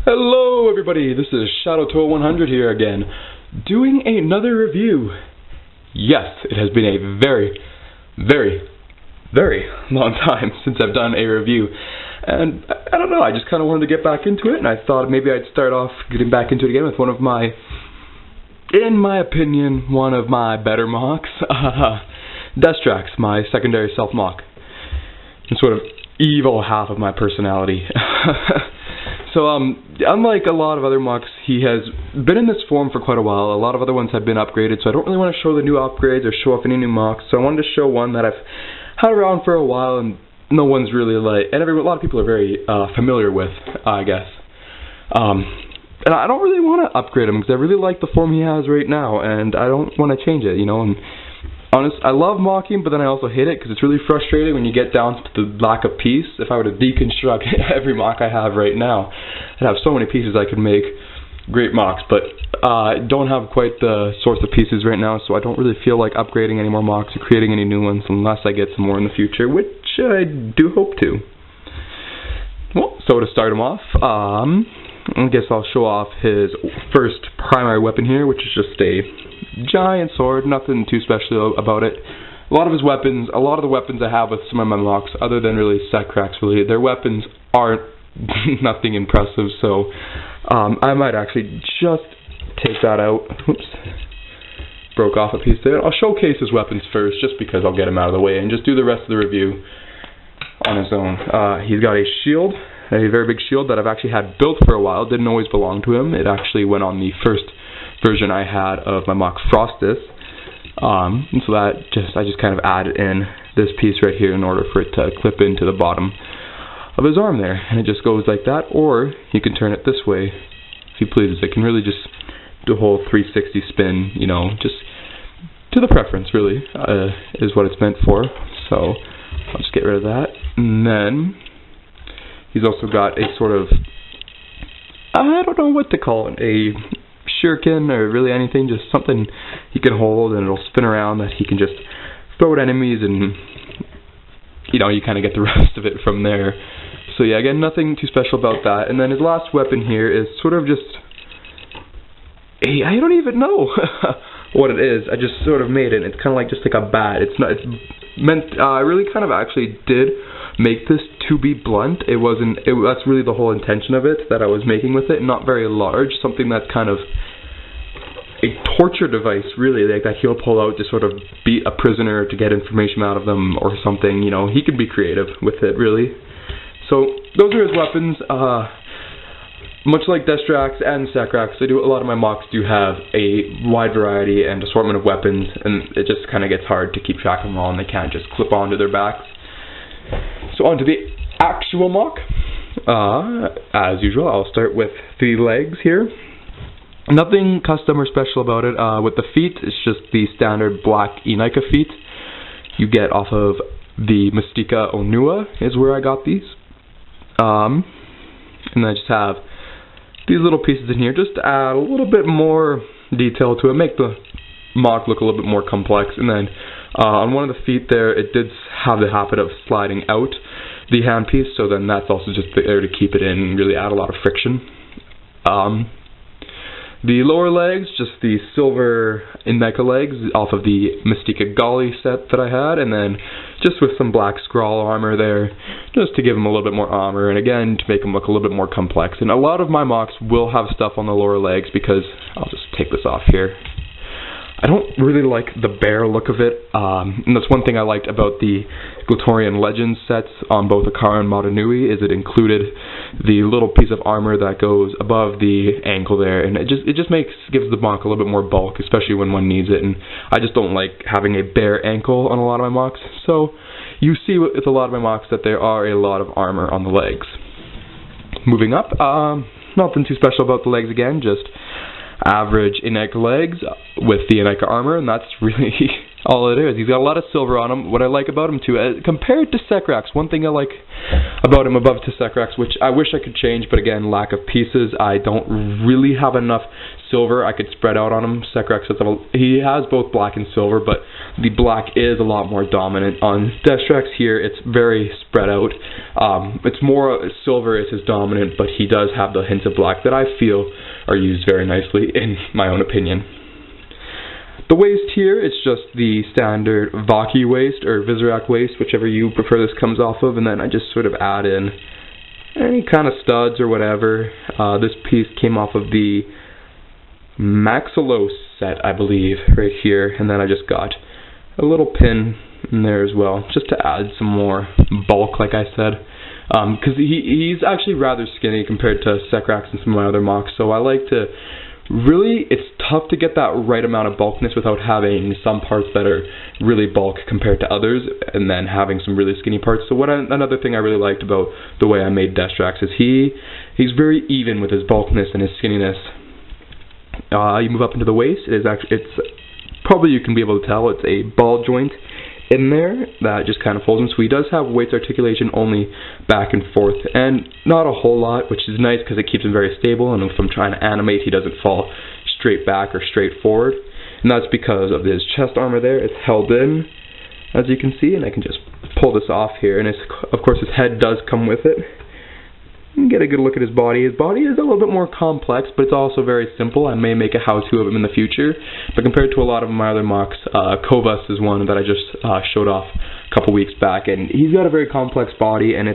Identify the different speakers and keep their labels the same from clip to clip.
Speaker 1: Hello everybody, this is Shadow100 here again, doing another review. Yes, it has been a very, very long time since I've done a review, and I don't know, I just kind of wanted to get back into it, and I thought maybe I'd start off getting back into it again with one of my, in my opinion, one of my better mocs, Destrax, my secondary self-moc, and sort of evil half of my personality. So, unlike a lot of other mocs, he has been in this form for quite a while. A lot of other ones have been upgraded, so I don't really want to show the new upgrades or show off any new mocs. So I wanted to show one that I've had around for a while and no one's really like, and a lot of people are very familiar with, I guess. And I don't really want to upgrade him because I really like the form he has right now, and I don't want to change it, you know. And I love mocking, but then I also hate it because it's really frustrating when you get down to the lack of piece. If I were to deconstruct every mock I have right now, I'd have so many pieces I could make great mocks, but I don't have quite the source of pieces right now, so I don't really feel like upgrading any more mocks or creating any new ones unless I get some more in the future, which I do hope to. Well, so to start him off, I guess I'll show off his first primary weapon here, which is just a giant sword, nothing too special about it. A lot of his weapons, a lot of the weapons I have with some of my mocks, other than really Destrax related, their weapons aren't nothing impressive, so I might actually just take that out. Oops. Broke off a piece there. I'll showcase his weapons first, just because I'll get him out of the way, and just do the rest of the review on his own. He's got a shield, a very big shield that I've actually had built for a while. Didn't always belong to him. It actually went on the first version I had of my mock Frostus, and so that I just kind of added in this piece right here in order for it to clip into the bottom of his arm there, and it just goes like that. Or you can turn it this way if you please. It can really just do a whole 360 spin, you know, just to the preference really, is what it's meant for. So I'll just get rid of that, and then he's also got a sort of, I don't know what to call it, a shuriken or really anything, just something he can hold and it'll spin around that he can just throw at enemies, and you know, you kind of get the rest of it from there. So yeah, again, nothing too special about that. And then his last weapon here is sort of just I don't even know what it is. I just sort of made it. It's kind of like just like a bat. It's not. It's meant. I really kind of actually did make this to be blunt. It wasn't. That's really the whole intention of it that I was making with it. Not very large. Something that's kind of a torture device, really, like that he'll pull out to sort of beat a prisoner to get information out of them or something. You know, he can be creative with it, really. So those are his weapons. Much like Destrax and Destrax, a lot of my mocks do have a wide variety and assortment of weapons, and it just kind of gets hard to keep track of them all, and they can't just clip onto their backs. So onto the actual mock. As usual, I'll start with the legs here. Nothing custom or special about it. With the feet, it's just the standard black Bionicle feet you get off of the Mystica Onua is where I got these. And I just have these little pieces in here just to add a little bit more detail to it, make the mock look a little bit more complex. And then on one of the feet there, it did have the habit of sliding out the handpiece, so then that's also just there to keep it in and really add a lot of friction. The lower legs, just the silver Bionicle legs off of the Mystica Golly set that I had, and then just with some black scroll armor there, just to give them a little bit more armor, and again, to make them look a little bit more complex. And a lot of my mocks will have stuff on the lower legs because, I'll just take this off here, I don't really like the bare look of it, and that's one thing I liked about the Glatorian Legends sets on both Akara and Motonui, is it included the little piece of armor that goes above the ankle there, and it just gives the mock a little bit more bulk, especially when one needs it, and I just don't like having a bare ankle on a lot of my mocks. So you see with a lot of my mocks that there are a lot of armor on the legs. Moving up, nothing too special about the legs again, just average Bionicle legs with the Bionicle armor, and that's really all it is. He's got a lot of silver on him. What I like about him too, compared to Destrax, one thing I like about him above to Destrax, which I wish I could change, but again, lack of pieces. I don't really have enough silver I could spread out on him. Destrax he has both black and silver, but the black is a lot more dominant. On Destrax here, it's very spread out. It's more silver is his dominant, but he does have the hints of black that I feel are used very nicely, in my own opinion. The waist here, it's just the standard Vaki waist, or Vizirac waist, whichever you prefer this comes off of, and then I just sort of add in any kind of studs or whatever. This piece came off of the Maxillos set, I believe, right here, and then I just got a little pin in there as well, just to add some more bulk, like I said. Because he's actually rather skinny compared to Destrax and some of my other mocks, so I like to really, it's tough to get that right amount of bulkiness without having some parts that are really bulk compared to others, and then having some really skinny parts. So another thing I really liked about the way I made Destrax is he's very even with his bulkiness and his skinniness. You move up into the waist, it's probably, you can be able to tell, it's a ball joint in there that just kind of folds in. So he does have waist articulation only back and forth, and not a whole lot, which is nice because it keeps him very stable, and if I'm trying to animate, he doesn't fall straight back or straight forward. And that's because of his chest armor there. It's held in, as you can see, and I can just pull this off here, and of course his head does come with it. You can get a good look at his body. His body is a little bit more complex, but it's also very simple. I may make a how-to of him in the future, but compared to a lot of my other mocks, Kovas is one that I just showed off a couple weeks back, and he's got a very complex body, and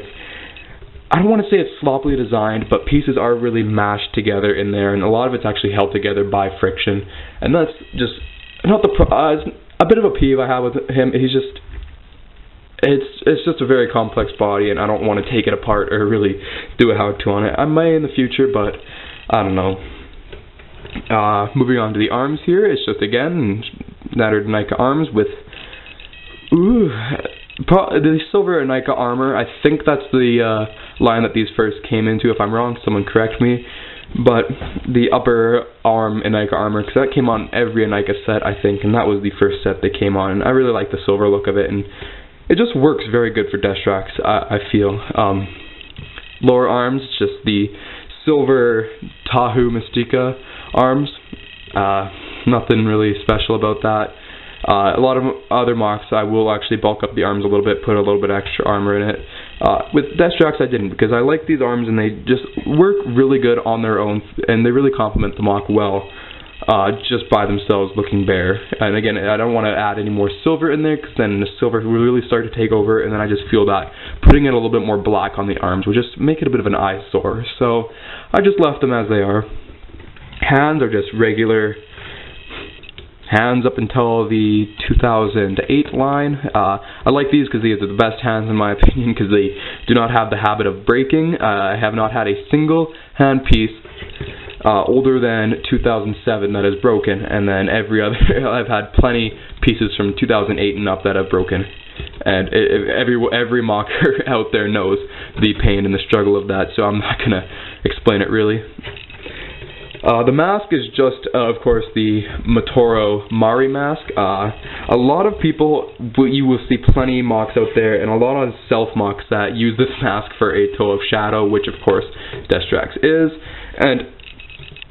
Speaker 1: I don't want to say it's sloppily designed, but pieces are really mashed together in there, and a lot of it's actually held together by friction, and that's just not it's a bit of a peeve I have with him. It's just a very complex body, and I don't want to take it apart or really do a how-to on it. I may in the future, but I don't know. Moving on to the arms here, it's just, again, standard NICA arms with the silver NICA armor. I think that's the line that these first came into. If I'm wrong, someone correct me. But the upper arm NICA armor, because that came on every NICA set, I think, and that was the first set they came on. And I really like the silver look of it, and it just works very good for Destrax, I feel. Lower arms, just the silver Tahu Mystica arms. Nothing really special about that. A lot of other mocks, I will actually bulk up the arms a little bit, put a little bit extra armor in it. With Destrax, I didn't, because I like these arms, and they just work really good on their own, and they really complement the mock well. Just by themselves looking bare. And again, I don't want to add any more silver in there, because then the silver will really start to take over, and then I just feel that putting in a little bit more black on the arms will just make it a bit of an eyesore. So I just left them as they are. Hands are just regular hands up until the 2008 line. I like these because these are the best hands in my opinion, because they do not have the habit of breaking. I have not had a single hand piece older than 2007 that is broken, and then every other I've had plenty pieces from 2008 and up that have broken, and every mocker out there knows the pain and the struggle of that, so I'm not gonna explain it really. The mask is just, of course, the Motoro Mari mask. A lot of people, you will see plenty mocks out there, and a lot of self-mocks that use this mask for a toe of shadow, which of course Destrax is, and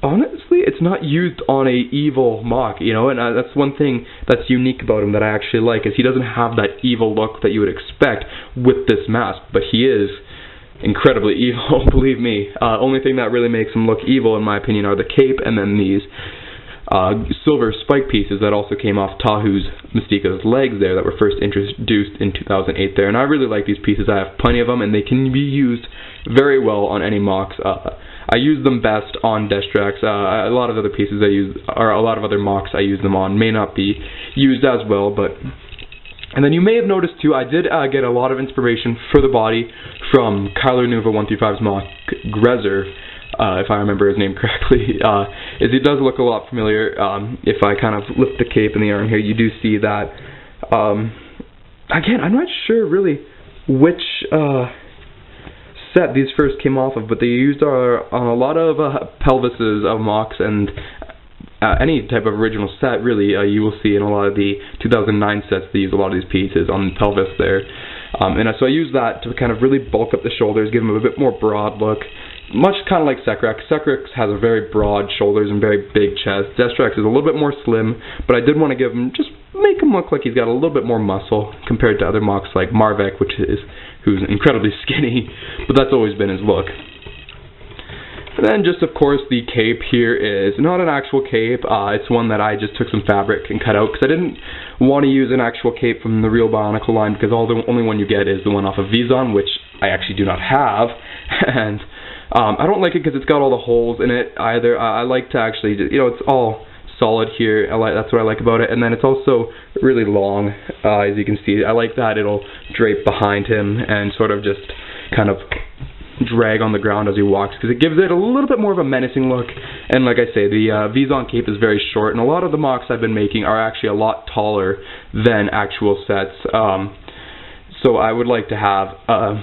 Speaker 1: honestly, it's not used on a evil mock, you know, and that's one thing that's unique about him that I actually like, is he doesn't have that evil look that you would expect with this mask, but he is incredibly evil, believe me. Only thing that really makes him look evil, in my opinion, are the cape, and then these silver spike pieces that also came off Tahu's Mystica's legs there that were first introduced in 2008 there, and I really like these pieces. I have plenty of them, and they can be used very well on any mocks. I use them best on Destrax. A lot of other pieces I use, or a lot of other mocks I use them on, may not be used as well, but... And then you may have noticed too, I did get a lot of inspiration for the body from Kyler Nuva 135's mock Grezer, if I remember his name correctly. It does look a lot familiar. If I kind of lift the cape in the arm here, you do see that. Again, I'm not sure really which set these first came off of, but they used on a lot of pelvises of mocks, and any type of original set, really, you will see in a lot of the 2009 sets they use a lot of these pieces on the pelvis there. So I use that to kind of really bulk up the shoulders, give them a bit more broad look. Much kind of like Secrex. Secrex has a very broad shoulders and very big chest. Destrax is a little bit more slim, but I did want to give him, just make him look like he's got a little bit more muscle compared to other mocs like Marvek, who's incredibly skinny, but that's always been his look. And then just, of course, the cape here is not an actual cape. It's one that I just took some fabric and cut out, because I didn't want to use an actual cape from the real Bionicle line, because the only one you get is the one off of Vizon, which I actually do not have. And I don't like it because it's got all the holes in it either. I like to actually, it's all solid here. That's what I like about it. And then it's also really long, as you can see. I like that it'll drape behind him and sort of just kind of drag on the ground as he walks, because it gives it a little bit more of a menacing look. And like I say, the Vizon cape is very short, and a lot of the mocs I've been making are actually a lot taller than actual sets. So I would like to have a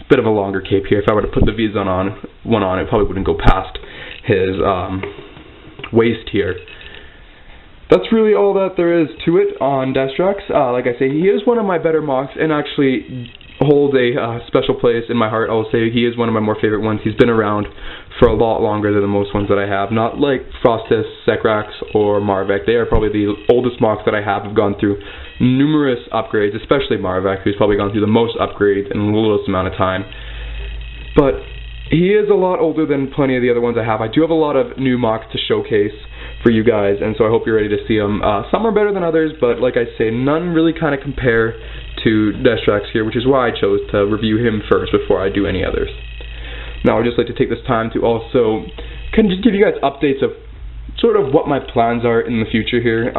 Speaker 1: bit of a longer cape here. If I were to put the Vizon one on, it probably wouldn't go past his waist here. That's really all that there is to it on Destrax. Like I say, he is one of my better mocs, and actually holds a special place in my heart. I will say he is one of my more favorite ones. He's been around for a lot longer than the most ones that I have. Not like Frostus, Secrex, or Marvek. They are probably the oldest mocs that I have. I've gone through numerous upgrades, especially Marvek, who's probably gone through the most upgrades in the littlest amount of time. But he is a lot older than plenty of the other ones I have. I do have a lot of new mocs to showcase for you guys, and so I hope you're ready to see them. Some are better than others, but like I say, none really kind of compare to Destrax here, which is why I chose to review him first before I do any others. Now, I'd just like to take this time to also kind of just give you guys updates of sort of what my plans are in the future here.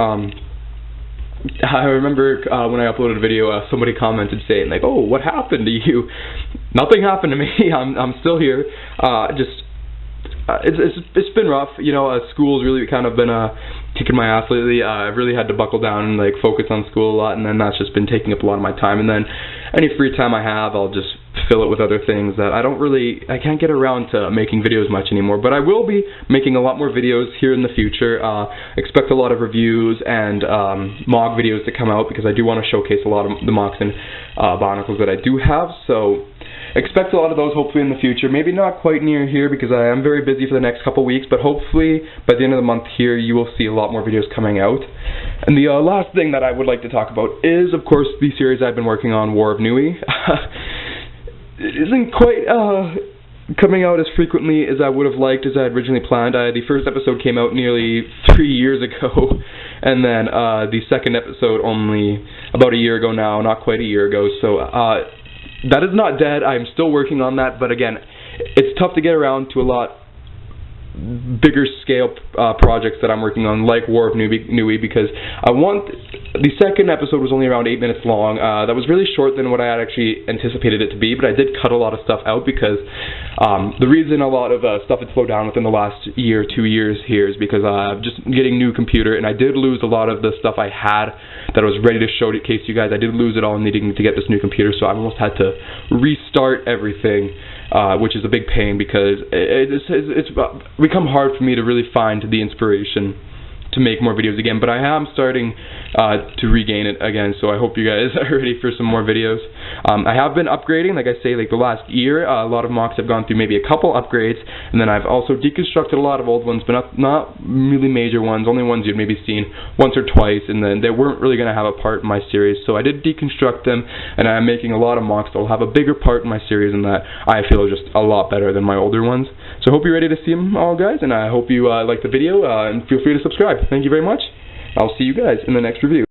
Speaker 1: I remember when I uploaded a video, somebody commented saying like, "Oh, what happened to you?" Nothing happened to me. I'm still here. It's been rough, school's really kind of been kicking my ass lately. I've really had to buckle down and like focus on school a lot, and then that's just been taking up a lot of my time. And then any free time I have, I'll just fill it with other things that I can't get around to making videos much anymore. But I will be making a lot more videos here in the future. Expect a lot of reviews and mock videos to come out, because I do want to showcase a lot of the mocs and Bionicles that I do have. So expect a lot of those hopefully in the future. Maybe not quite near here, because I am very busy for the next couple weeks, but hopefully by the end of the month here you will see a lot more videos coming out. And the last thing that I would like to talk about is, of course, the series I've been working on, War of Nui. It isn't quite coming out as frequently as I would have liked, as I had originally planned. The first episode came out nearly 3 years ago, and then the second episode only about a year ago now, not quite a year ago. So that is not dead. I'm still working on that, but again, it's tough to get around to a lot bigger scale projects that I'm working on, like War of Nui, because the second episode was only around 8 minutes long. That was really short than what I had actually anticipated it to be, but I did cut a lot of stuff out, because the reason a lot of stuff had slowed down within the last year, 2 years here, is because I'm just getting new computer, and I did lose a lot of the stuff I had that I was ready to showcase you guys. I did lose it all needing to get this new computer, so I almost had to restart everything. Which is a big pain, because it's become hard for me to really find the inspiration to make more videos again, but I am starting to regain it again, so I hope you guys are ready for some more videos. I have been upgrading, like I say, like the last year. A lot of mocs have gone through maybe a couple upgrades, and then I've also deconstructed a lot of old ones, but not really major ones, only ones you've maybe seen once or twice, and then they weren't really going to have a part in my series, so I did deconstruct them, and I'm making a lot of mocs that will have a bigger part in my series, and that I feel are just a lot better than my older ones. So I hope you're ready to see them all, guys, and I hope you like the video, and feel free to subscribe. Thank you very much. I'll see you guys in the next review.